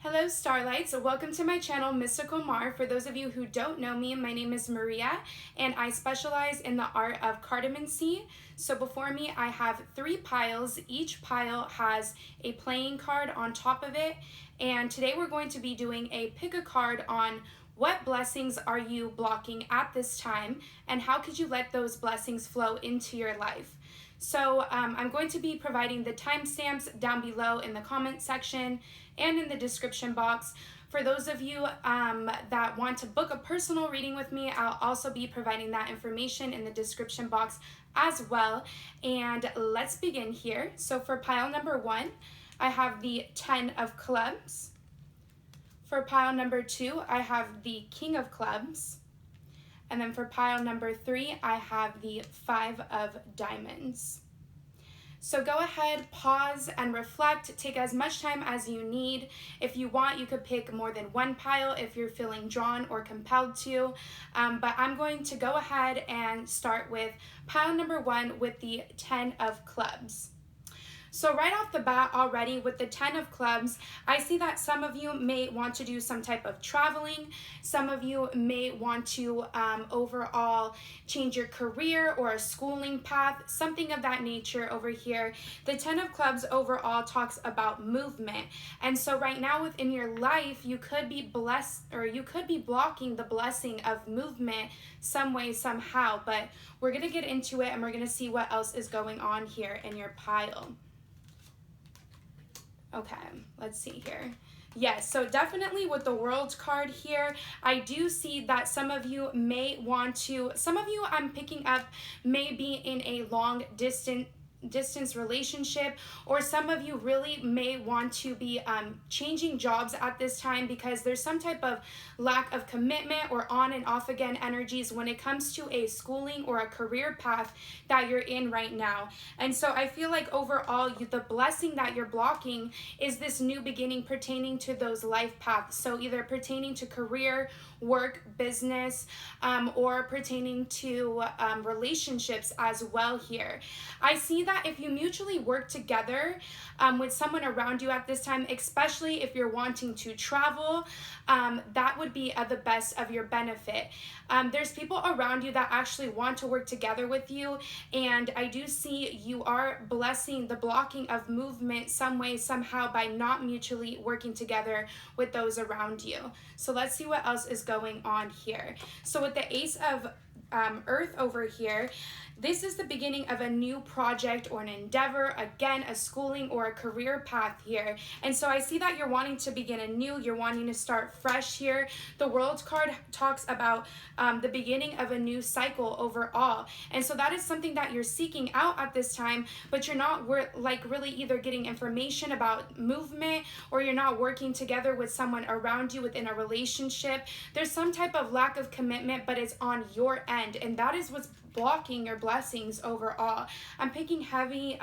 Hello Starlights, welcome to my channel Mystical Mar. For those of you who don't know me, my name is Maria and I specialize in the art of cartomancy. So before me I have 3 piles. Each pile has a playing card on top of it, and today we're going to be doing a pick a card on what blessings are you blocking at this time and how could you let those blessings flow into your life. So I'm going to be providing the timestamps down below in the comment section and in the description box. For those of you that want to book a personal reading with me, I'll also be providing that information in the description box as well. And let's begin here. So for pile number 1, I have the 10 of clubs. For pile number 2, I have the King of clubs. And then for pile number 3, I have the 5 of diamonds. So go ahead, pause and reflect. Take as much time as you need. If you want, you could pick more than one pile if you're feeling drawn or compelled to. But I'm going to go ahead and start with pile number 1 with the 10 of clubs. So right off the bat already with the 10 of clubs, I see that some of you may want to do some type of traveling. Some of you may want to overall change your career or a schooling path, something of that nature over here. The 10 of clubs overall talks about movement. And so right now within your life, you could be blessed, or you could be blocking the blessing of movement some way, somehow. But we're going to get into it and we're going to see what else is going on here in your pile. Okay, let's see here. Yes, so definitely with the World card here, I do see that some of you may want to, some of you I'm picking up may be in a long distance relationship, or some of you really may want to be changing jobs at this time because there's some type of lack of commitment or on and off again energies when it comes to a schooling or a career path that you're in right now. And so I feel like overall the blessing that you're blocking is this new beginning pertaining to those life paths. So either pertaining to career, work, business, or pertaining to relationships as well here. I see that if you mutually work together with someone around you at this time, especially if you're wanting to travel, that would be the best of your benefit. There's people around you that actually want to work together with you, and I do see you are blessing the blocking of movement some way, somehow by not mutually working together with those around you. So let's see what else is going on here. So with the Ace of Earth over here, this is the beginning of a new project or an endeavor, again, a schooling or a career path here. And so I see that you're wanting to begin anew, you're wanting to start fresh here. The World card talks about the beginning of a new cycle overall. And so that is something that you're seeking out at this time, but you're not really either getting information about movement, or you're not working together with someone around you within a relationship. There's some type of lack of commitment, but it's on your end, and that is what's blocking your blessings overall. I'm picking heavy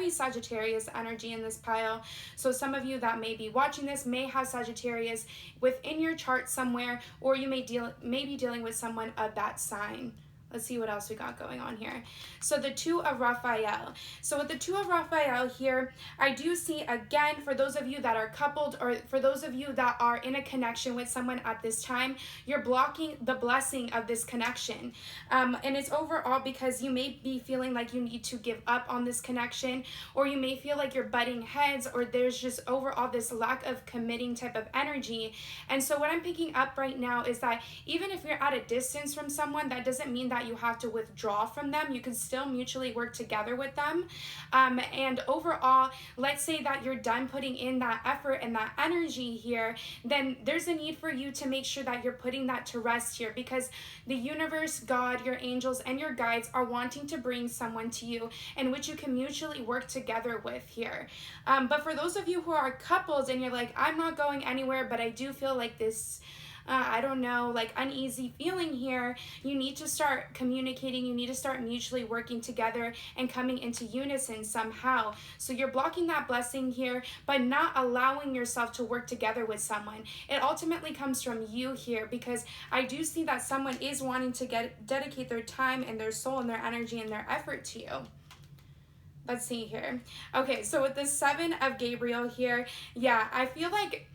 Sagittarius energy in this pile. So some of you that may be watching this may have Sagittarius within your chart somewhere, or you may be dealing with someone of that sign. Let's see what else we got going on here. So the 2 of Raphael. So with the 2 of Raphael here, I do see, again, for those of you that are coupled, or for those of you that are in a connection with someone at this time, you're blocking the blessing of this connection. And it's overall because you may be feeling like you need to give up on this connection, or you may feel like you're butting heads, or there's just overall this lack of committing type of energy. And so what I'm picking up right now is that even if you're at a distance from someone, that doesn't mean that you have to withdraw from them. You can still mutually work together with them. And overall, let's say that you're done putting in that effort and that energy here, then there's a need for you to make sure that you're putting that to rest here, because the universe, God, your angels, and your guides are wanting to bring someone to you in which you can mutually work together with here. But for those of you who are couples and you're like, I'm not going anywhere, but I do feel like this I don't know, like uneasy feeling here, you need to start communicating, you need to start mutually working together and coming into unison somehow. So you're blocking that blessing here by not allowing yourself to work together with someone. It ultimately comes from you here, because I do see that someone is wanting to dedicate their time and their soul and their energy and their effort to you. Let's see here. Okay, so with the Seven of Gabriel here, yeah, I feel like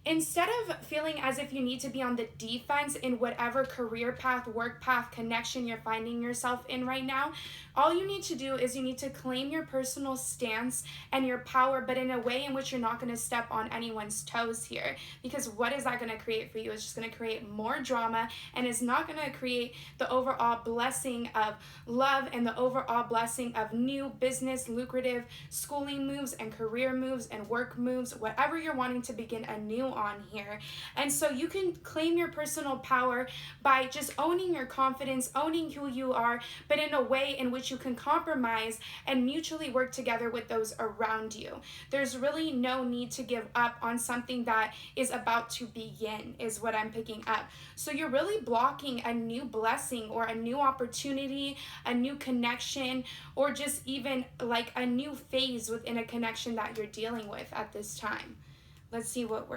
instead of feeling as if you need to be on the defense in whatever career path, work path, connection you're finding yourself in right now, all you need to do is you need to claim your personal stance and your power, but in a way in which you're not going to step on anyone's toes here. Because what is that going to create for you? It's just going to create more drama, and it's not going to create the overall blessing of love and the overall blessing of new business, lucrative schooling moves and career moves and work moves, whatever you're wanting to begin anew on here. And so you can claim your personal power by just owning your confidence, owning who you are, but in a way in which you can compromise and mutually work together with those around you. There's really no need to give up on something that is about to begin, is what I'm picking up. So you're really blocking a new blessing or a new opportunity, a new connection, or just even like a new phase within a connection that you're dealing with at this time. Let's see what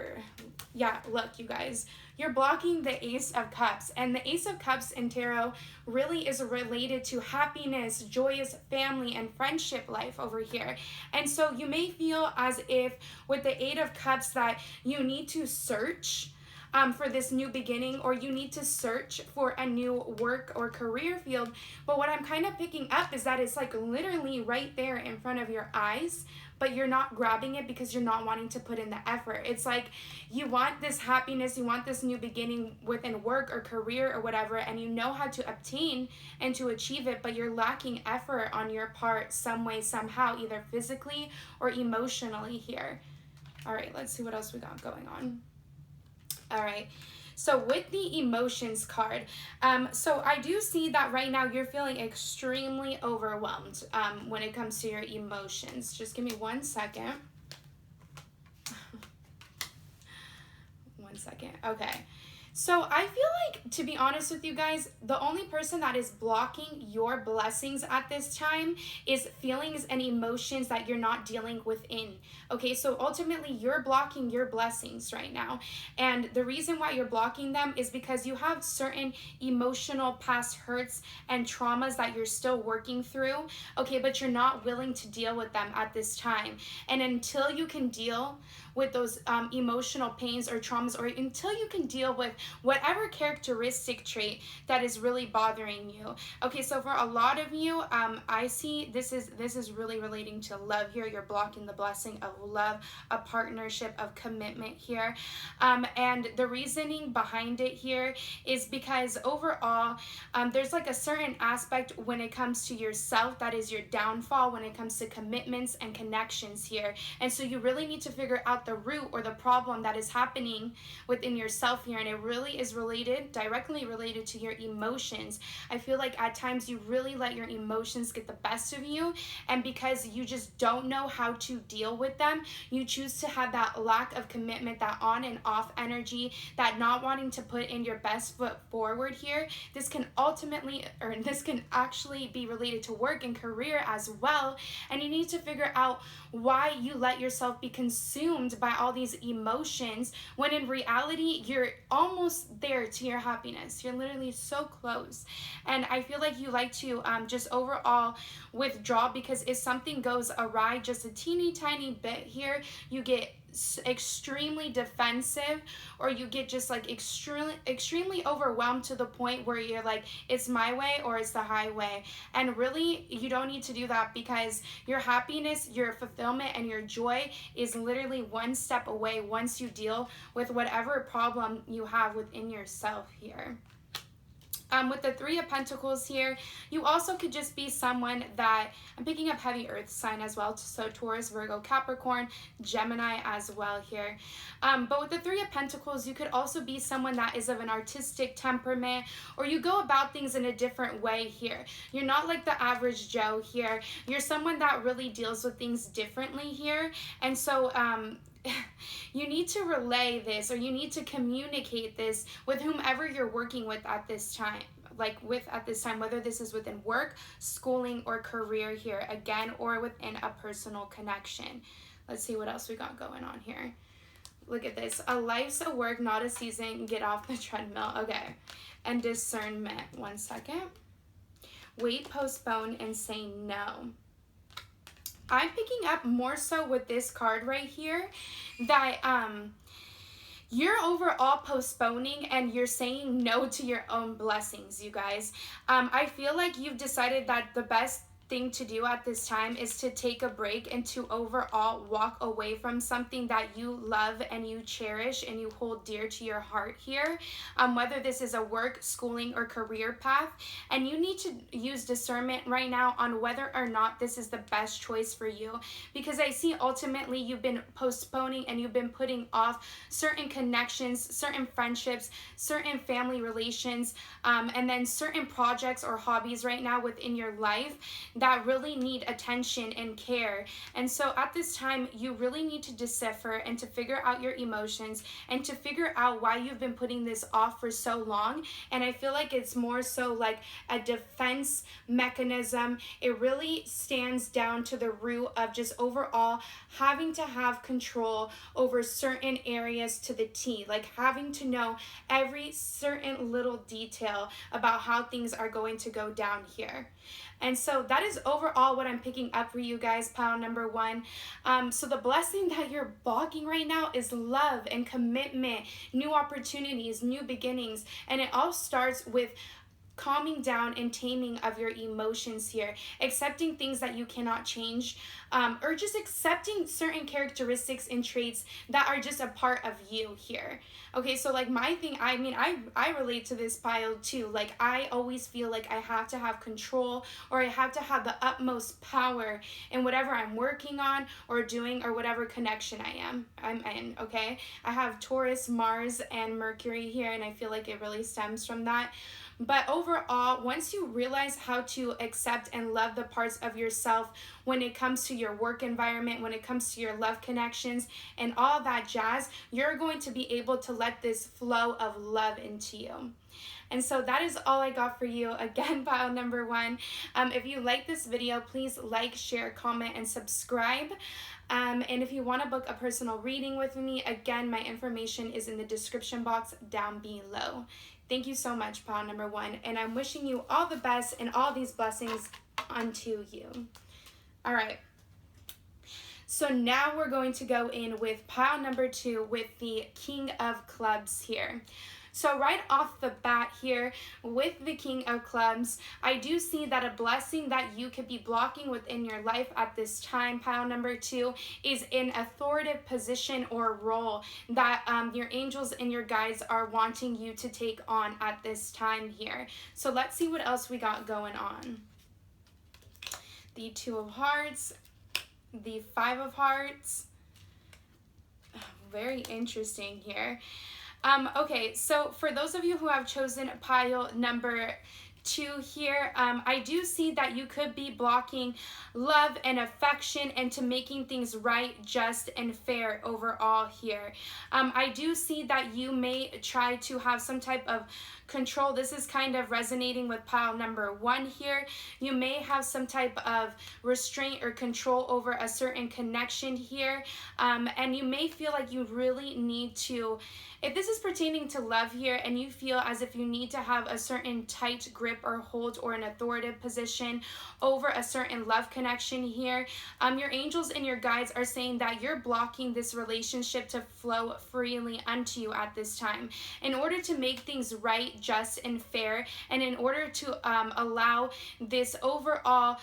yeah, look, you guys, you're blocking the Ace of Cups, and the Ace of Cups in tarot really is related to happiness, joyous family, and friendship life over here. And so you may feel as if with the Eight of Cups that you need to search for this new beginning, or you need to search for a new work or career field. But what I'm kind of picking up is that it's like literally right there in front of your eyes, but you're not grabbing it because you're not wanting to put in the effort. It's like you want this happiness, you want this new beginning within work or career or whatever, and you know how to obtain and to achieve it, but you're lacking effort on your part some way, somehow, either physically or emotionally here. All right, let's see what else we got going on. All right. So with the emotions card, so I do see that right now you're feeling extremely overwhelmed when it comes to your emotions. Just give me 1 second. 1 second. Okay. So I feel like, to be honest with you guys, the only person that is blocking your blessings at this time is feelings and emotions that you're not dealing within. Okay, so ultimately you're blocking your blessings right now. And the reason why you're blocking them is because you have certain emotional past hurts and traumas that you're still working through. Okay, but you're not willing to deal with them at this time. And until you can deal with those emotional pains or traumas, or until you can deal with whatever characteristic trait that is really bothering you. Okay, so for a lot of you, I see this is really relating to love here. You're blocking the blessing of love, a partnership, of commitment here. And the reasoning behind it here is because overall, there's like a certain aspect when it comes to yourself that is your downfall when it comes to commitments and connections here. And so you really need to figure out the root or the problem that is happening within yourself here, and it really is directly related to your emotions. I feel like at times you really let your emotions get the best of you, and because you just don't know how to deal with them, you choose to have that lack of commitment, that on and off energy, that not wanting to put in your best foot forward here. This can actually be related to work and career as well, and you need to figure out why you let yourself be consumed by all these emotions when in reality you're almost there to your happiness. You're literally so close. And I feel like you like to just overall withdraw, because if something goes awry just a teeny tiny bit here, you get extremely defensive, or you get just like extremely overwhelmed to the point where you're like, it's my way or it's the highway. And really, you don't need to do that, because your happiness, your fulfillment, and your joy is literally one step away once you deal with whatever problem you have within yourself here. With the Three of Pentacles here, you also could just be someone that, I'm picking up heavy earth sign as well, so Taurus, Virgo, Capricorn, Gemini as well here. But with the Three of Pentacles, you could also be someone that is of an artistic temperament, or you go about things in a different way here. You're not like the average Joe here. You're someone that really deals with things differently here. And so you need to relay this, or you need to communicate this with whomever you're working with at this time. Whether this is within work, schooling, or career here, again, or within a personal connection. Let's see what else we got going on here. Look at this. A life's a work, not a season. Get off the treadmill. Okay. And discernment. 1 second. Wait, postpone, and say no. I'm picking up more so with this card right here that you're overall postponing and you're saying no to your own blessings, you guys. I feel like you've decided that the best thing to do at this time is to take a break and to overall walk away from something that you love and you cherish and you hold dear to your heart here, whether this is a work, schooling, or career path. And you need to use discernment right now on whether or not this is the best choice for you, because I see ultimately you've been postponing and you've been putting off certain connections, certain friendships, certain family relations, and then certain projects or hobbies right now within your life that really need attention and care. And so at this time, you really need to decipher and to figure out your emotions and to figure out why you've been putting this off for so long. And I feel like it's more so like a defense mechanism. It really stands down to the root of just overall having to have control over certain areas to the T, like having to know every certain little detail about how things are going to go down here. And so that is overall what I'm picking up for you guys, pile number one. So the blessing that you're blocking right now is love and commitment, new opportunities, new beginnings. And it all starts with calming down and taming of your emotions here, accepting things that you cannot change, or just accepting certain characteristics and traits that are just a part of you here. Okay, so like my thing, I mean, I relate to this pile too. Like I always feel like I have to have control, or I have to have the utmost power in whatever I'm working on or doing, or whatever connection I'm in. Okay, I have Taurus, Mars, and Mercury here, and I feel like it really stems from that. But overall, once you realize how to accept and love the parts of yourself when it comes to your work environment, when it comes to your love connections and all that jazz, you're going to be able to let this flow of love into you. And so that is all I got for you. Again, pile number one. If you like this video, please like, share, comment, and subscribe. And if you want to book a personal reading with me, again, my information is in the description box down below. Thank you so much, pile number one. And I'm wishing you all the best and all these blessings unto you. All right. So now we're going to go in with pile number two with the King of Clubs here. So right off the bat here with the King of Clubs, I do see that a blessing that you could be blocking within your life at this time, pile number two, is an authoritative position or role that your angels and your guides are wanting you to take on at this time here. So let's see what else we got going on. The Two of Hearts, the Five of Hearts. Very interesting here. Okay, so for those of you who have chosen pile number two here, I do see that you could be blocking love and affection and to making things right, just, and fair overall here. I do see that you may try to have some type of control. This is kind of resonating with pile number one here. You may have some type of restraint or control over a certain connection here, and you may feel like you really need to, if this is pertaining to love here and you feel as if you need to have a certain tight grip or hold or an authoritative position over a certain love connection here, your angels and your guides are saying that you're blocking this relationship to flow freely unto you at this time. In order to make things right, just, and fair, and in order to allow this overall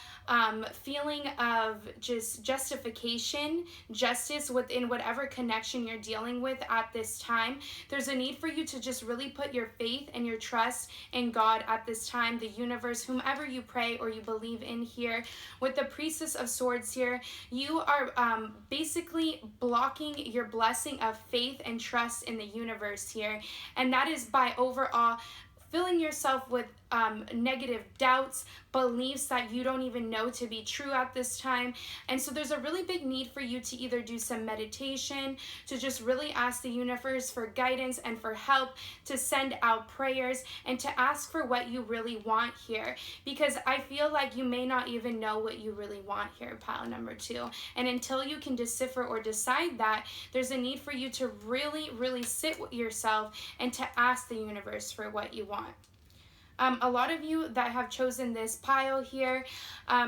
feeling of just justification, justice within whatever connection you're dealing with at this time, there's a need for you to just really put your faith and your trust in God at this time, the universe, whomever you pray or you believe in here. With the Priestess of Swords here, you are basically blocking your blessing of faith and trust in the universe here. And that is by overall filling yourself with negative doubts, beliefs that you don't even know to be true at this time. And so there's a really big need for you to either do some meditation, to just really ask the universe for guidance and for help, to send out prayers, and to ask for what you really want here. Because I feel like you may not even know what you really want here, pile number two. And until you can decipher or decide that, there's a need for you to really, really sit with yourself and to ask the universe for what you want. A lot of you that have chosen this pile here,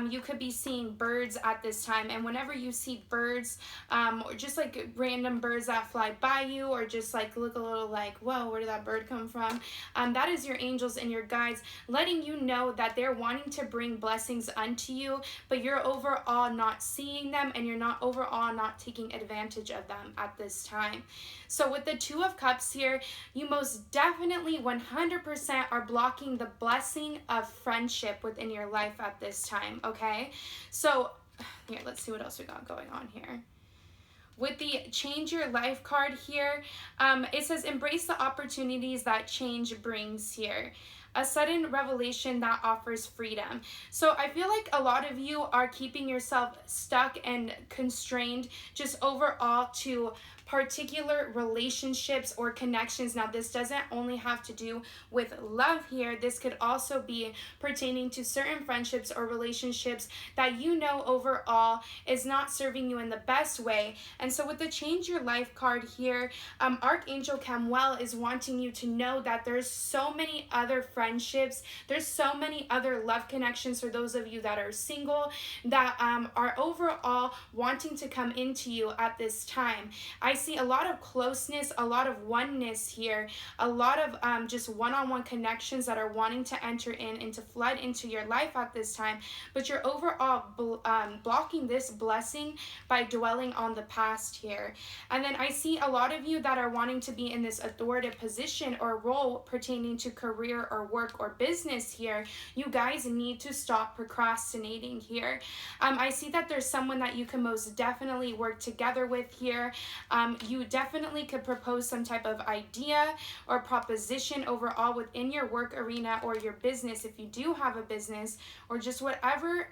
you could be seeing birds at this time. And whenever you see birds, or just like random birds that fly by you, or just like look a little like, whoa, where did that bird come from? That is your angels and your guides letting you know that they're wanting to bring blessings unto you, but you're overall not seeing them, and you're not overall not taking advantage of them at this time. So with the Two of Cups here, you most definitely 100% are blocking the blessing of friendship within your life at this time, okay? So here, let's see what else we got going on here. With the Change Your Life card here, it says embrace the opportunities that change brings here. A sudden revelation that offers freedom. So I feel like a lot of you are keeping yourself stuck and constrained just overall to particular relationships or connections. Now, this doesn't only have to do with love here. This could also be pertaining to certain friendships or relationships that you know overall is not serving you in the best way. And so with the Change Your Life card here, Archangel Camuel is wanting you to know that there's so many other friendships, there's so many other love connections for those of you that are single that are overall wanting to come into you at this time. I see a lot of closeness, a lot of oneness here, a lot of just one-on-one connections that are wanting to enter in and to flood into your life at this time, but you're overall blocking this blessing by dwelling on the past here. And then I see a lot of you that are wanting to be in this authoritative position or role pertaining to career or work or business here. You guys need to stop procrastinating here. I see that there's someone that you can most definitely work together with here. You definitely could propose some type of idea or proposition overall within your work arena or your business if you do have a business, or just whatever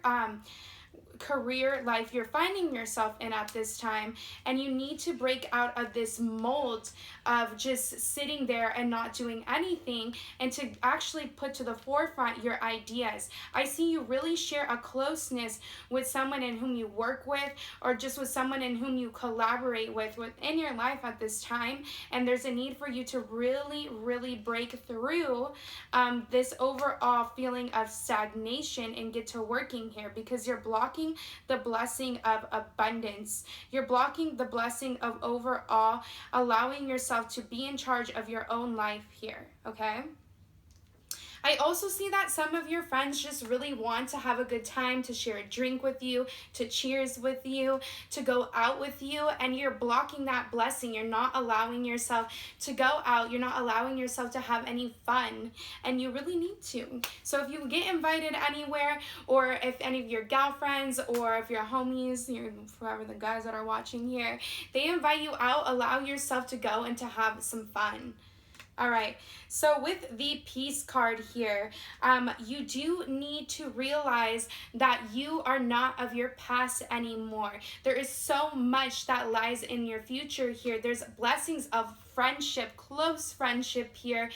career life you're finding yourself in at this time, and you need to break out of this mold of just sitting there and not doing anything, and to actually put to the forefront your ideas. I see you really share a closeness with someone in whom you work with, or just with someone in whom you collaborate with within your life at this time, and there's a need for you to really break through this overall feeling of stagnation and get to working here, because you're blocking the blessing of abundance. You're blocking the blessing of overall allowing yourself to be in charge of your own life here, okay? I also see that some of your friends just really want to have a good time, to share a drink with you, to cheers with you, to go out with you, and you're blocking that blessing. You're not allowing yourself to go out. You're not allowing yourself to have any fun, and you really need to. So if you get invited anywhere, or if any of your gal friends, or if your homies, whoever the guys that are watching here, they invite you out, allow yourself to go and to have some fun. All right, so with the Peace card here, you do need to realize that you are not of your past anymore. There is so much that lies in your future here. There's blessings of friendship, close friendship here,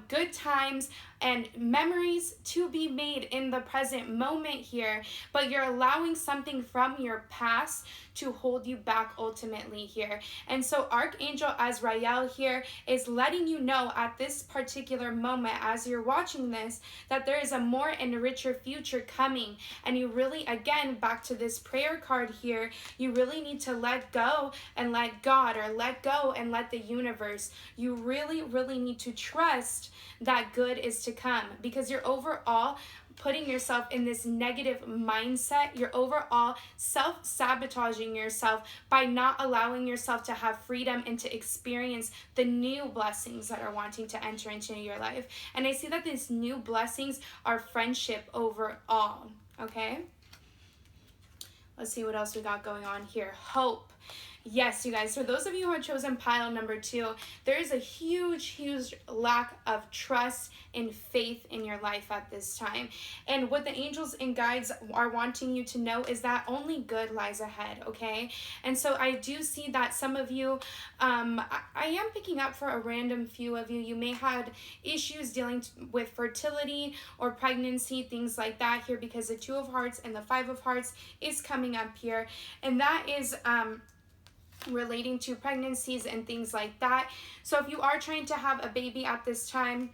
good times and memories to be made in the present moment here, but you're allowing something from your past to hold you back ultimately here. And so Archangel Azrael here is letting you know at this particular moment as you're watching this that there is a more and richer future coming, and you really, again, back to this prayer card here, you really need to let go and let God, or let go and let the universe. You really need to trust that good is to come, because you're overall putting yourself in this negative mindset. You're overall self-sabotaging yourself by not allowing yourself to have freedom and to experience the new blessings that are wanting to enter into your life. And I see that these new blessings are friendship overall, okay? Let's see what else we got going on here. Hope. Yes, you guys, for those of you who have chosen pile number 2, there is a huge lack of trust and faith in your life at this time. And what the angels and guides are wanting you to know is that only good lies ahead, okay? And so I do see that some of you, I am picking up for a random few of you, you may have issues dealing with fertility or pregnancy, things like that here, because the 2 of Hearts and the 5 of Hearts is coming up here. And that is relating to pregnancies and things like that. So if you are trying to have a baby at this time,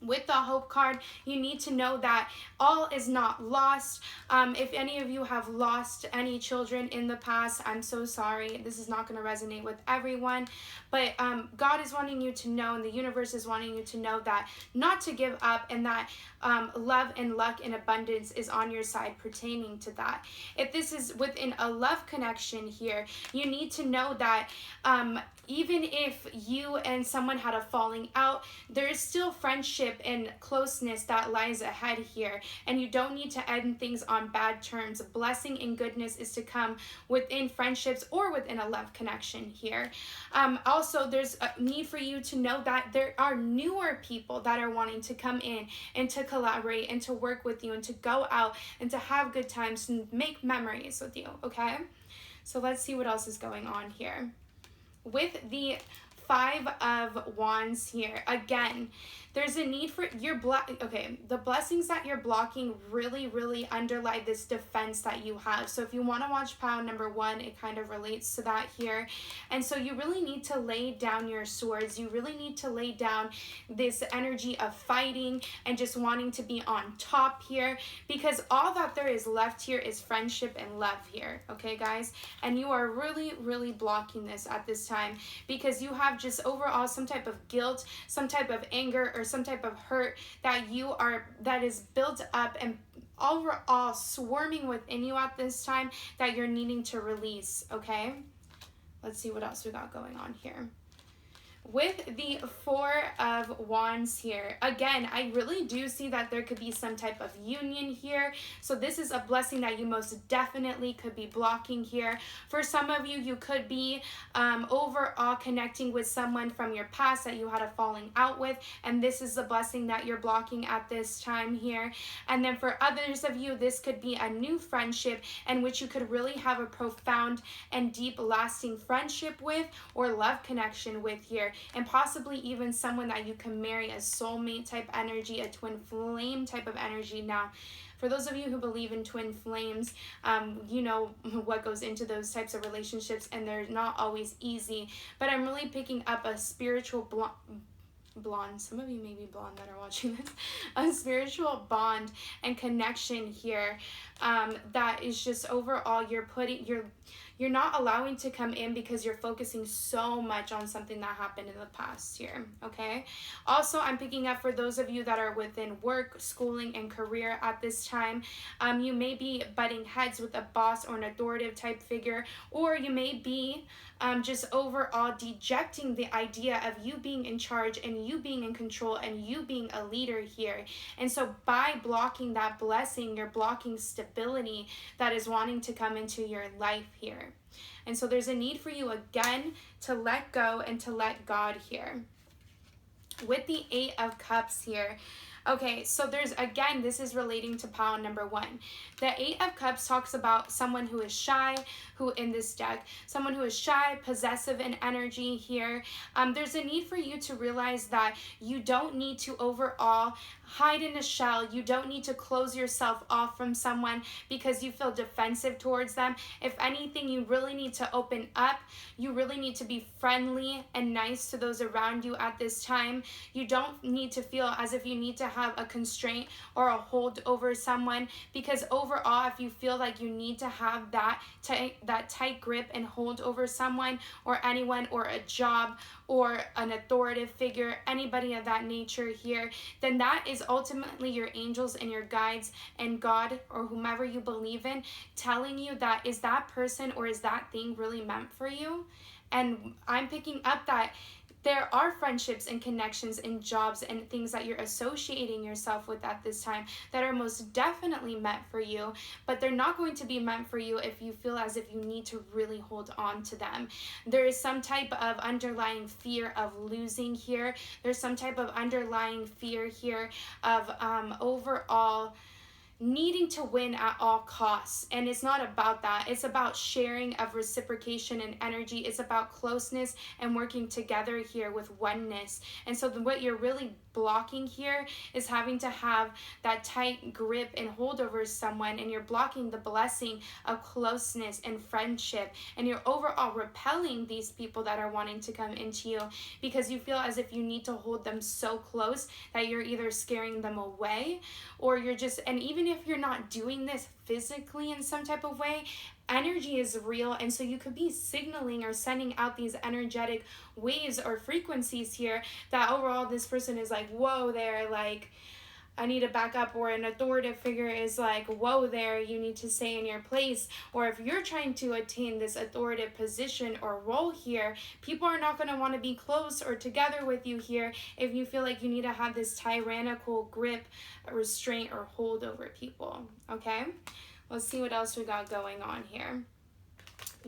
With the hope card, you need to know that all is not lost. If any of you have lost any children in the past, I'm so sorry. This is not going to resonate with everyone, but God is wanting you to know, and the universe is wanting you to know that not to give up, and that love and luck and abundance is on your side pertaining to that. If this is within a love connection here, you need to know that even if you and someone had a falling out, there is still friendship and closeness that lies ahead here, and you don't need to end things on bad terms. Blessing and goodness is to come within friendships or within a love connection here. Also, there's a need for you to know that there are newer people that are wanting to come in and to collaborate and to work with you and to go out and to have good times and make memories with you, okay? So let's see what else is going on here. With the Five of Wands here, again, there's a need for your the blessings that you're blocking really underlie this defense that you have. So if you want to watch pile number 1, it kind of relates to that here. And so you really need to lay down your swords. You really need to lay down this energy of fighting and just wanting to be on top here, because all that there is left here is friendship and love here, okay guys? And you are really blocking this at this time, because you have just overall some type of guilt, some type of anger, or some type of hurt that is built up and overall swarming within you at this time that you're needing to release, okay? Let's see what else we got going on here. With the Four of Wands here, again, I really do see that there could be some type of union here. So this is a blessing that you most definitely could be blocking here. For some of you, you could be overall connecting with someone from your past that you had a falling out with, and this is the blessing that you're blocking at this time here. And then for others of you, this could be a new friendship in which you could really have a profound and deep lasting friendship with, or love connection with here. And possibly even someone that you can marry, a soulmate type energy, a twin flame type of energy. Now, for those of you who believe in twin flames, you know what goes into those types of relationships, and they're not always easy. But I'm really picking up a spiritual blonde, some of you may be blonde that are watching this, a spiritual bond and connection here that is just overall you're not allowing to come in because you're focusing so much on something that happened in the past here, okay? Also, I'm picking up for those of you that are within work, schooling, and career at this time, you may be butting heads with a boss or an authoritative type figure, or you may be just overall dejecting the idea of you being in charge and you being in control and you being a leader here. And so by blocking that blessing, you're blocking stability that is wanting to come into your life here. And so there's a need for you again to let go and to let God here. With the Eight of Cups here, okay, so there's, again, this is relating to pile number 1. The Eight of Cups talks about someone who is shy, who in this deck, someone who is shy, possessive in energy here. There's a need for you to realize that you don't need to overall hide in a shell. You don't need to close yourself off from someone because you feel defensive towards them. If anything, you really need to open up. You really need to be friendly and nice to those around you at this time. You don't need to feel as if you need to have a constraint or a hold over someone, because overall, if you feel like you need to have that tight grip and hold over someone or anyone or a job or an authoritative figure, anybody of that nature here, then that is ultimately your angels and your guides and God or whomever you believe in telling you that is that person or is that thing really meant for you. And I'm picking up that there are friendships and connections and jobs and things that you're associating yourself with at this time that are most definitely meant for you, but they're not going to be meant for you if you feel as if you need to really hold on to them. There is some type of underlying fear of losing here. There's some type of underlying fear here of overall needing to win at all costs. And it's not about that. It's about sharing of reciprocation and energy. It's about closeness and working together here with oneness. And so what you're really blocking here is having to have that tight grip and hold over someone, and you're blocking the blessing of closeness and friendship, and you're overall repelling these people that are wanting to come into you because you feel as if you need to hold them so close that you're either scaring them away, or you're just, and even if you're not doing this physically in some type of way, energy is real, and so you could be signaling or sending out these energetic waves or frequencies here that overall this person is like, whoa there, like I need to back up, or an authoritative figure is like, whoa there, you need to stay in your place. Or if you're trying to attain this authoritative position or role here, people are not going to want to be close or together with you here if you feel like you need to have this tyrannical grip, restraint, or hold over people. Okay, let's see what else we got going on here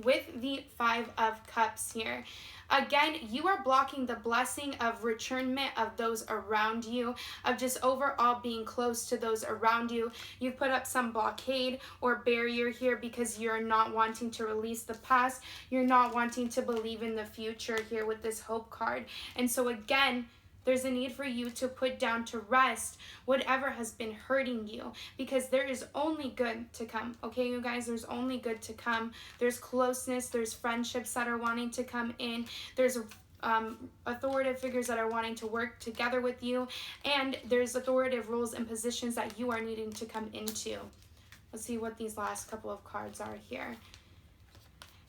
with the Five of Cups here. Again, you are blocking the blessing of returnment of those around you, of just overall being close to those around you. You've put up some blockade or barrier here because you're not wanting to release the past. You're not wanting to believe in the future here with this Hope card. And so again, there's a need for you to put down to rest whatever has been hurting you, because there is only good to come. Okay, you guys, there's only good to come. There's closeness, there's friendships that are wanting to come in, there's authoritative figures that are wanting to work together with you, and there's authoritative roles and positions that you are needing to come into. Let's see what these last couple of cards are here.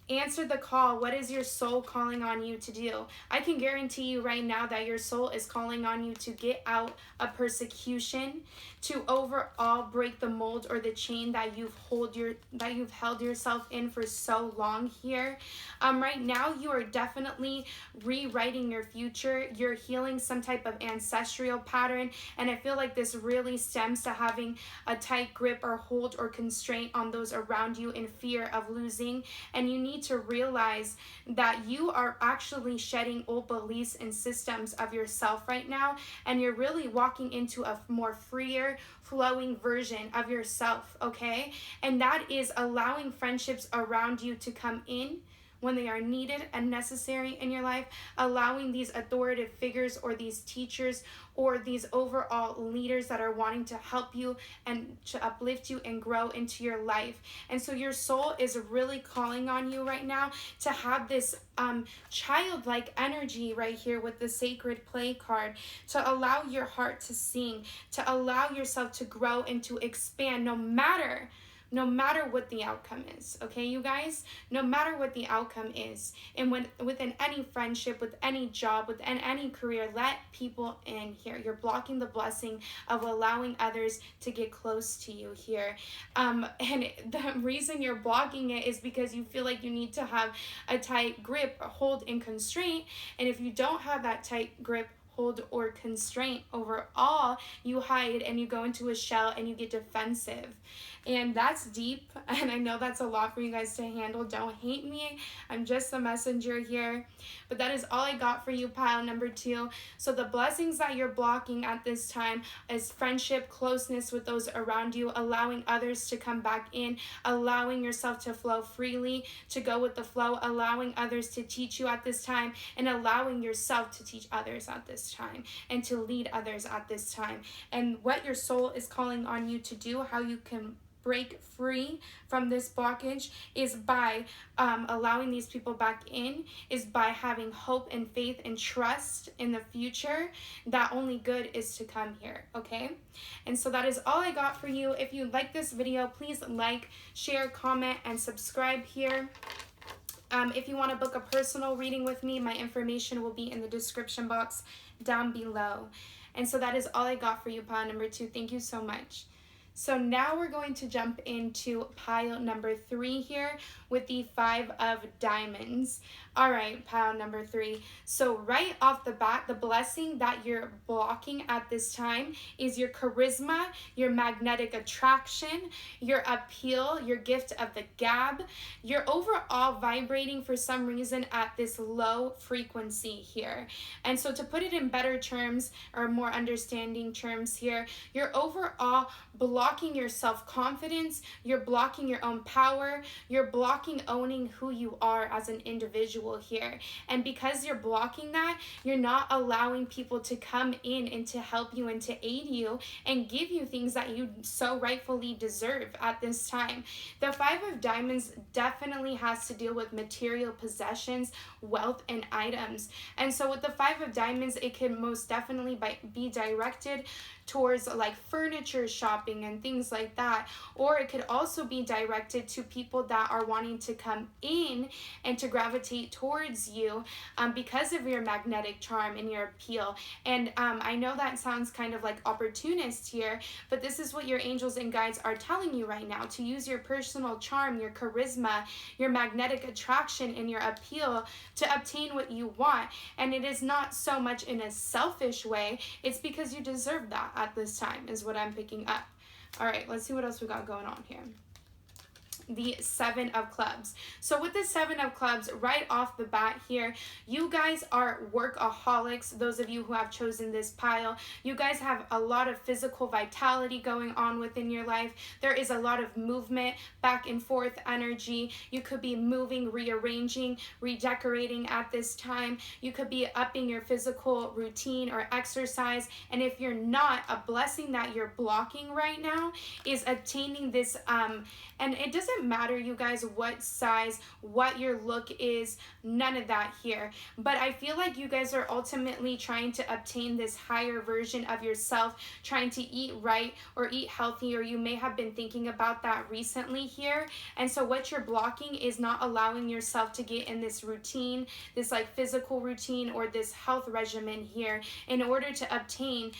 Answer the call. What is your soul calling on you to do? I can guarantee you right now that your soul is calling on you to get out of persecution, to overall break the mold or the chain that you've held yourself in for so long here. Right now, you are definitely rewriting your future. You're healing some type of ancestral pattern, and I feel like this really stems to having a tight grip or hold or constraint on those around you in fear of losing. And you need to realize that you are actually shedding old beliefs and systems of yourself right now, and you're really walking into a more freer, flowing version of yourself, okay? And that is allowing friendships around you to come in when they are needed and necessary in your life, allowing these authoritative figures or these teachers or these overall leaders that are wanting to help you and to uplift you and grow into your life. And so your soul is really calling on you right now to have this childlike energy right here with the sacred play card, to allow your heart to sing, to allow yourself to grow and to expand no matter what the outcome is, okay, you guys? No matter what the outcome is. And within any friendship, with any job, within any career, let people in here. You're blocking the blessing of allowing others to get close to you here. And the reason you're blocking it is because you feel like you need to have a tight grip, hold, and constraint. And if you don't have that tight grip, hold, or constraint overall, you hide and you go into a shell and you get defensive. And that's deep, and I know that's a lot for you guys to handle. Don't hate me. I'm just the messenger here. But that is all I got for you, pile number 2. So the blessings that you're blocking at this time is friendship, closeness with those around you, allowing others to come back in, allowing yourself to flow freely, to go with the flow, allowing others to teach you at this time, and allowing yourself to teach others at this time, and to lead others at this time. And what your soul is calling on you to do, how you can break free from this blockage, is by allowing these people back in, is by having hope and faith and trust in the future that only good is to come here, okay? And so that is all I got for you. If you like this video, please like, share, comment, and subscribe here. If you want to book a personal reading with me, my information will be in the description box down below. And so that is all I got for you, pile number 2. Thank you so much. So now we're going to jump into pile number 3 here with the 5 of diamonds. All right, pile number 3. So right off the bat, the blessing that you're blocking at this time is your charisma, your magnetic attraction, your appeal, your gift of the gab. You're overall vibrating for some reason at this low frequency here. And so to put it in better terms or more understanding terms here, you're overall blocking blocking your self-confidence, you're blocking your own power, you're blocking owning who you are as an individual here. And because you're blocking that, you're not allowing people to come in and to help you and to aid you and give you things that you so rightfully deserve at this time. The Five of Diamonds definitely has to deal with material possessions, wealth, and items. And so with the Five of Diamonds, it can most definitely be directed towards like furniture shopping and things like that, or it could also be directed to people that are wanting to come in and to gravitate towards you because of your magnetic charm and your appeal. And I know that sounds kind of like opportunist here, but this is what your angels and guides are telling you right now, to use your personal charm, your charisma, your magnetic attraction, and your appeal to obtain what you want. And it is not so much in a selfish way, it's because you deserve that at this time, is what I'm picking up. All right, let's see what else we got going on here. The Seven of Clubs. So with the Seven of Clubs, right off the bat here, you guys are workaholics. Those of you who have chosen this pile, you guys have a lot of physical vitality going on within your life. There is a lot of movement, back and forth energy. You could be moving, rearranging, redecorating at this time. You could be upping your physical routine or exercise. And if you're not, a blessing that you're blocking right now is obtaining this, and it doesn't matter, you guys, what size, what your look is, none of that here. But I feel like you guys are ultimately trying to obtain this higher version of yourself, trying to eat right or eat healthy, or you may have been thinking about that recently here. And so what you're blocking is not allowing yourself to get in this routine, this like physical routine or this health regimen here, in order to obtain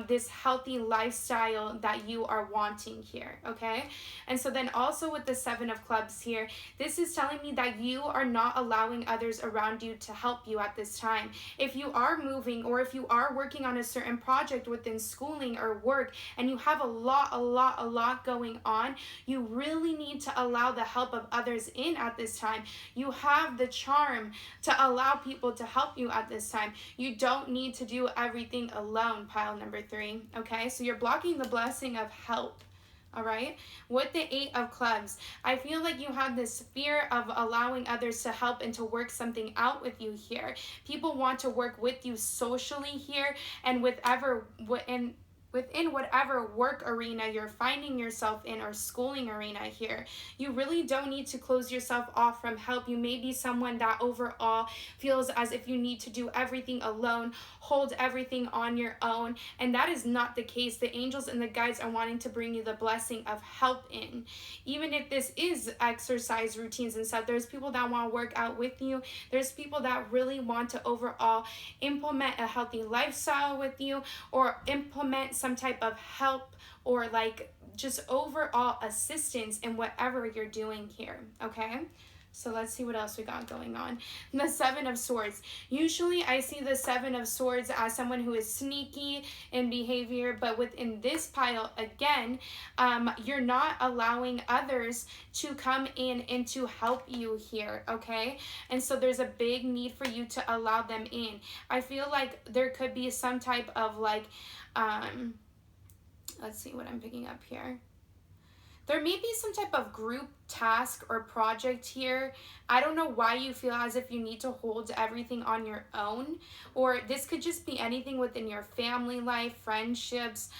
this healthy lifestyle that you are wanting here, okay? And so then also with the Seven of Clubs here, this is telling me that you are not allowing others around you to help you at this time. If you are moving, or if you are working on a certain project within schooling or work, and you have a lot going on, you really need to allow the help of others in at this time. You have the charm to allow people to help you at this time. You don't need to do everything alone, pile number 3, okay? So you're blocking the blessing of help. All right, with the Eight of Clubs, I feel like you have this fear of allowing others to help and to work something out with you here. People want to work with you socially here, and within whatever work arena you're finding yourself in, or schooling arena here. You really don't need to close yourself off from help. You may be someone that overall feels as if you need to do everything alone, hold everything on your own, and that is not the case. The angels and the guides are wanting to bring you the blessing of help in. Even if this is exercise routines and stuff, there's people that want to work out with you. There's people that really want to overall implement a healthy lifestyle with you, or implement some type of help, or like just overall assistance in whatever you're doing here, okay? So let's see what else we got going on. The Seven of Swords. Usually I see the Seven of Swords as someone who is sneaky in behavior, but within this pile, again, you're not allowing others to come in and to help you here, okay? And so there's a big need for you to allow them in. I feel like there could be some type of like, let's see what I'm picking up here. There may be some type of group task or project here. I don't know why you feel as if you need to hold everything on your own, or this could just be anything within your family life, friendships,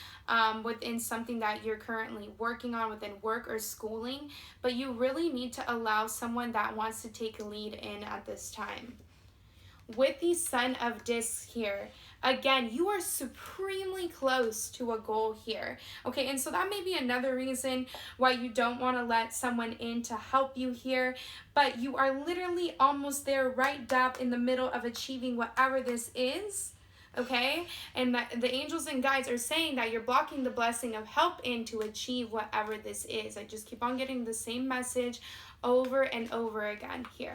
within something that you're currently working on within work or schooling, but you really need to allow someone that wants to take lead in at this time. With the Son of Discs here, again, you are supremely close to a goal here, okay? And so that may be another reason why you don't want to let someone in to help you here, but you are literally almost there, right dab in the middle of achieving whatever this is, okay? And the angels and guides are saying that you're blocking the blessing of help in to achieve whatever this is. I just keep on getting the same message over and over again here.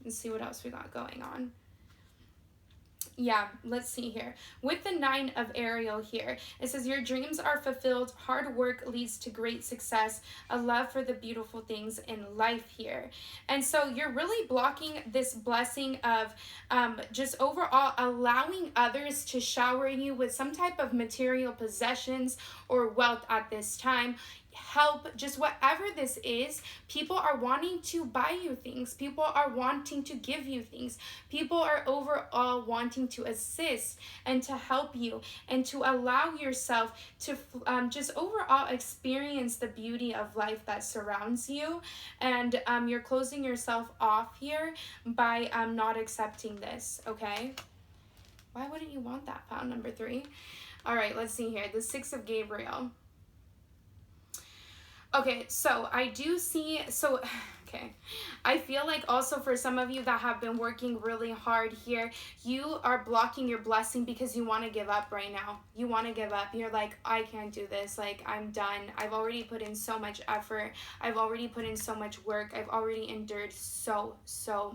Let's see what else we got going on. Yeah, let's see here. With the Nine of Ariel here, it says your dreams are fulfilled, hard work leads to great success, a love for the beautiful things in life here. And so you're really blocking this blessing of just overall allowing others to shower you with some type of material possessions or wealth at this time. Help, just whatever this is, people are wanting to buy you things, people are wanting to give you things, people are overall wanting to assist and to help you and to allow yourself to just overall experience the beauty of life that surrounds you. And you're closing yourself off here by not accepting this. Okay, why wouldn't you want that, pound number 3? All right, let's see here. The Six of Gabriel. Okay, so I do see, so, okay, I feel like also for some of you that have been working really hard here, you are blocking your blessing because you want to give up right now. You want to give up. You're like, I can't do this. Like, I'm done. I've already put in so much effort. I've already put in so much work. I've already endured so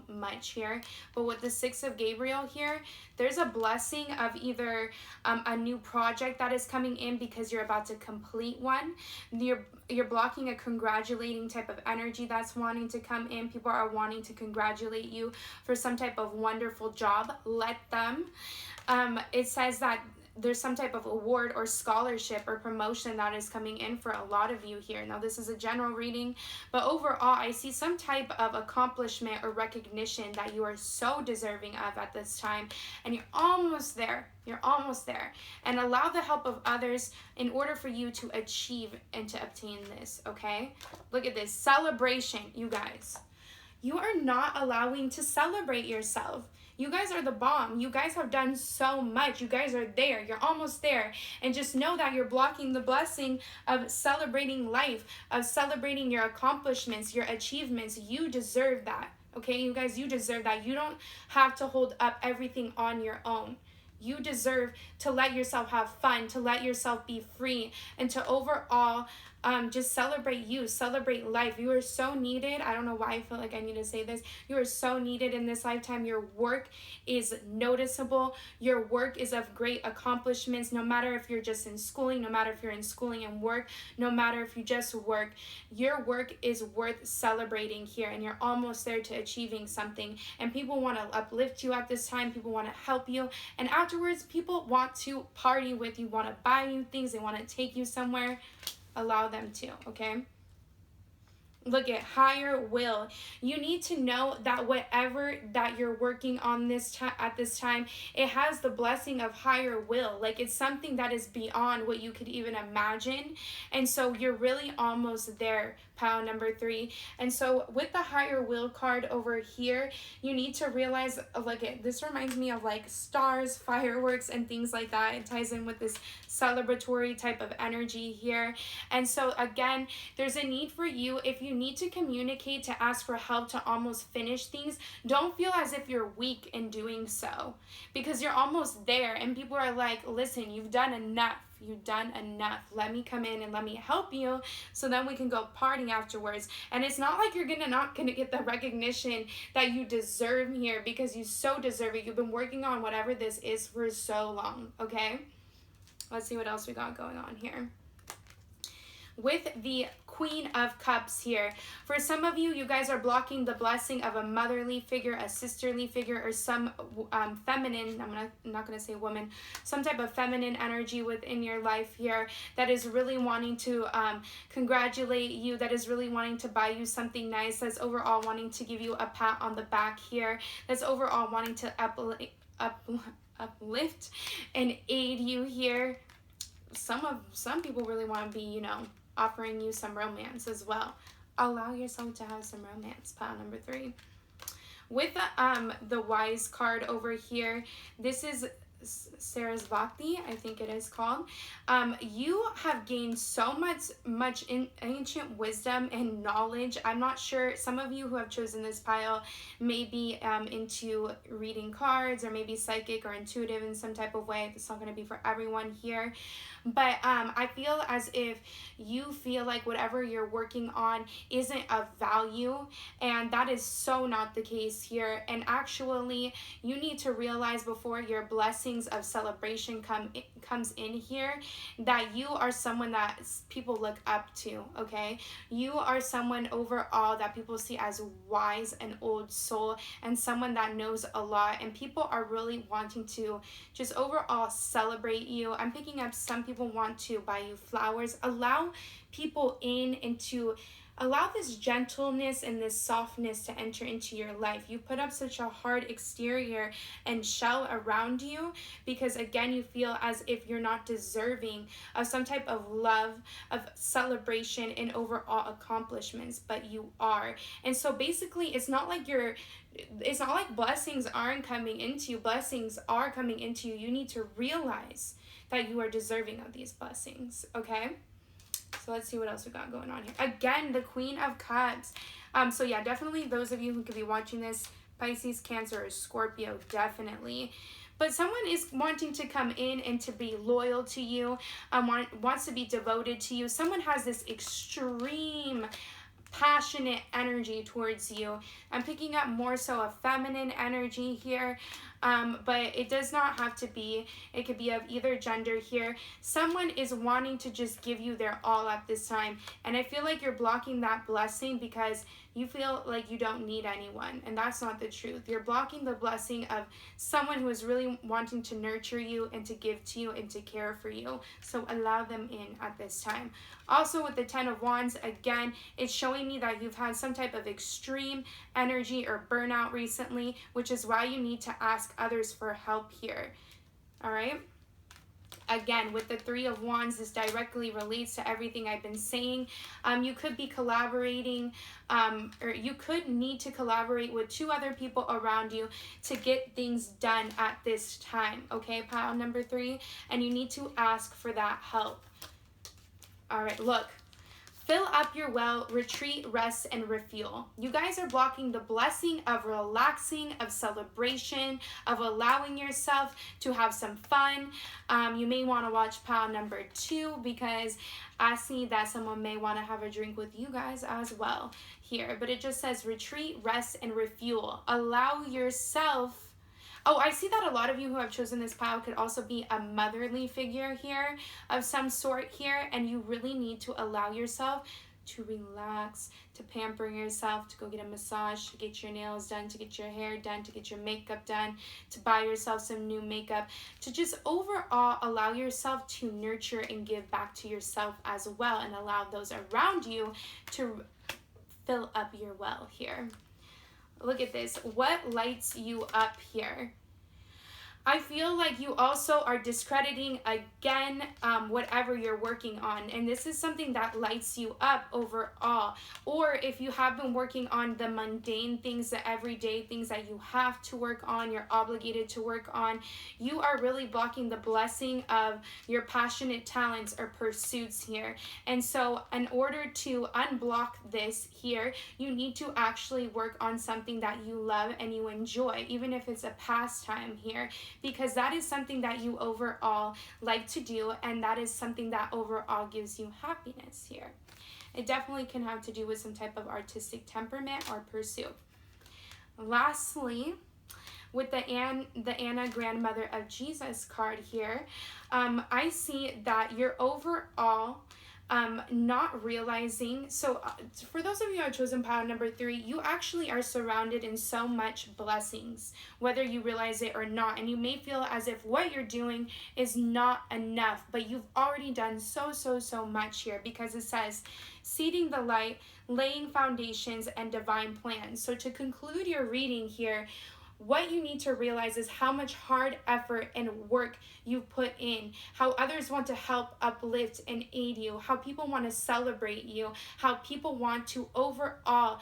much here. But with the Six of Gabriel here, there's a blessing of either a new project that is coming in because you're about to complete one. You're blocking a congratulating type of energy that's wanting to come in. People are wanting to congratulate you for some type of wonderful job. Let them. It says that there's some type of award or scholarship or promotion that is coming in for a lot of you here. Now, this is a general reading, but overall, I see some type of accomplishment or recognition that you are so deserving of at this time, and you're almost there. You're almost there. And allow the help of others in order for you to achieve and to obtain this, okay? Look at this. Celebration, you guys. You are not allowing to celebrate yourself. You guys are the bomb. You guys have done so much. You guys are there. You're almost there. And just know that you're blocking the blessing of celebrating life, of celebrating your accomplishments, your achievements. You deserve that. Okay, you guys, you deserve that. You don't have to hold up everything on your own. You deserve to let yourself have fun, to let yourself be free, and to overall just celebrate you, celebrate life. You are so needed. I don't know why I feel like I need to say this. You are so needed in this lifetime. Your work is noticeable. Your work is of great accomplishments, no matter if you're just in schooling, no matter if you're in schooling and work, no matter if you just work. Your work is worth celebrating here, and you're almost there to achieving something. And people want to uplift you at this time. People want to help you. And afterwards, people want to party with you, want to buy you things. They want to take you somewhere. Allow them to, okay? Look at higher will. You need to know that whatever that you're working on at this time, it has the blessing of higher will. Like, it's something that is beyond what you could even imagine. And so you're really almost there, pile number 3. And so with the higher will card over here, you need to realize, look at this, reminds me of like stars, fireworks, and things like that. It ties in with this celebratory type of energy here. And so again, there's a need for you, if you need to communicate, to ask for help to almost finish things, don't feel as if you're weak in doing so, because you're almost there. And people are like, listen, you've done enough. You've done enough. Let me come in and let me help you, so then we can go partying afterwards. And it's not like you're not gonna get the recognition that you deserve here, because you so deserve it. You've been working on whatever this is for so long, okay? Let's see what else we got going on here. With the Queen of Cups here, for some of you, you guys are blocking the blessing of a motherly figure, a sisterly figure, or some feminine, I'm not going to say woman, some type of feminine energy within your life here that is really wanting to congratulate you, that is really wanting to buy you something nice, that's overall wanting to give you a pat on the back here, that's overall wanting to uplift and aid you here. Some people really want to be, you know, offering you some romance as well. Allow yourself to have some romance, pile number 3. With the Wise card over here, this is Sarasvati, I think it is called. You have gained so much ancient wisdom and knowledge. I'm not sure, some of you who have chosen this pile may be into reading cards, or maybe psychic or intuitive in some type of way. It's not going to be for everyone here. But I feel as if you feel like whatever you're working on isn't of value, and that is so not the case here. And actually, you need to realize before your blessings of celebration comes in here, that you are someone that people look up to. Okay, you are someone overall that people see as wise and old soul, and someone that knows a lot, and people are really wanting to just overall celebrate you. I'm picking up some people want to buy you flowers. Allow people in, and to allow this gentleness and this softness to enter into your life. You put up such a hard exterior and shell around you because, again, you feel as if you're not deserving of some type of love, of celebration, and overall accomplishments, but you are. And so basically, it's not like blessings aren't coming into you. Blessings are coming into you. You need to realize that you are deserving of these blessings, okay? So let's see what else we got going on here. Again, the Queen of Cups. So yeah, definitely those of you who could be watching this, Pisces, Cancer, or Scorpio, definitely. But someone is wanting to come in and to be loyal to you, wants to be devoted to you. Someone has this extreme passionate energy towards you. I'm picking up more so a feminine energy here, but it does not have to be. It could be of either gender here. Someone is wanting to just give you their all at this time, and I feel like you're blocking that blessing because you feel like you don't need anyone, and that's not the truth. You're blocking the blessing of someone who is really wanting to nurture you and to give to you and to care for you. So allow them in at this time. Also, with the Ten of Wands, again, it's showing me that you've had some type of extreme energy or burnout recently, which is why you need to ask others for help here. All right? Again, with the Three of Wands, this directly relates to everything I've been saying. You could be collaborating, or you could need to collaborate with 2 other people around you to get things done at this time, okay, pile number 3? And you need to ask for that help. All right, look. Fill up your well, retreat, rest, and refuel. You guys are blocking the blessing of relaxing, of celebration, of allowing yourself to have some fun. You may want to watch pile number 2 because I see that someone may want to have a drink with you guys as well here. But it just says retreat, rest, and refuel. Allow yourself. Oh, I see that a lot of you who have chosen this pile could also be a motherly figure here of some sort here, and you really need to allow yourself to relax, to pamper yourself, to go get a massage, to get your nails done, to get your hair done, to get your makeup done, to buy yourself some new makeup, to just overall allow yourself to nurture and give back to yourself as well, and allow those around you to fill up your well here. Look at this. What lights you up here? I feel like you also are discrediting again whatever you're working on, and this is something that lights you up overall. Or if you have been working on the mundane things, the everyday things that you have to work on, you're obligated to work on, you are really blocking the blessing of your passionate talents or pursuits here. And so in order to unblock this here, you need to actually work on something that you love and you enjoy, even if it's a pastime here, because that is something that you overall like to do, and that is something that overall gives you happiness here. It definitely can have to do with some type of artistic temperament or pursuit. Lastly, with the Anna Grandmother of Jesus card here, I see that you're overall not realizing. So for those of you who have chosen pile number 3, you actually are surrounded in so much blessings, whether you realize it or not. And you may feel as if what you're doing is not enough, but you've already done so much here, because it says seeding the light, laying foundations, and divine plans. So to conclude your reading here, what you need to realize is how much hard effort and work you've put in, how others want to help uplift and aid you, how people want to celebrate you, how people want to overall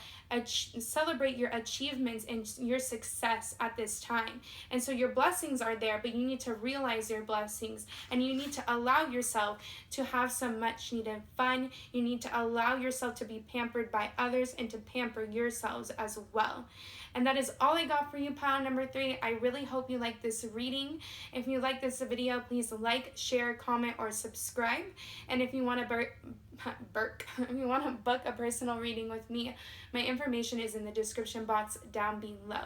celebrate your achievements and your success at this time. And so your blessings are there, but you need to realize your blessings, and you need to allow yourself to have some much needed fun. You need to allow yourself to be pampered by others and to pamper yourselves as well. And that is all I got for you, pile number 3. I really hope you like this reading. If you like this video, please like, share, comment, or subscribe. And if you want to if you want to book a personal reading with me, my information is in the description box down below.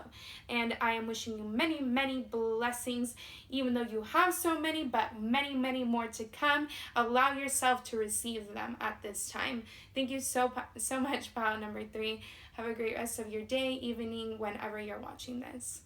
And I am wishing you many, many blessings, even though you have so many, but many, many more to come. Allow yourself to receive them at this time. Thank you so much, pile number 3. Have a great rest of your day, evening, whenever you're watching this.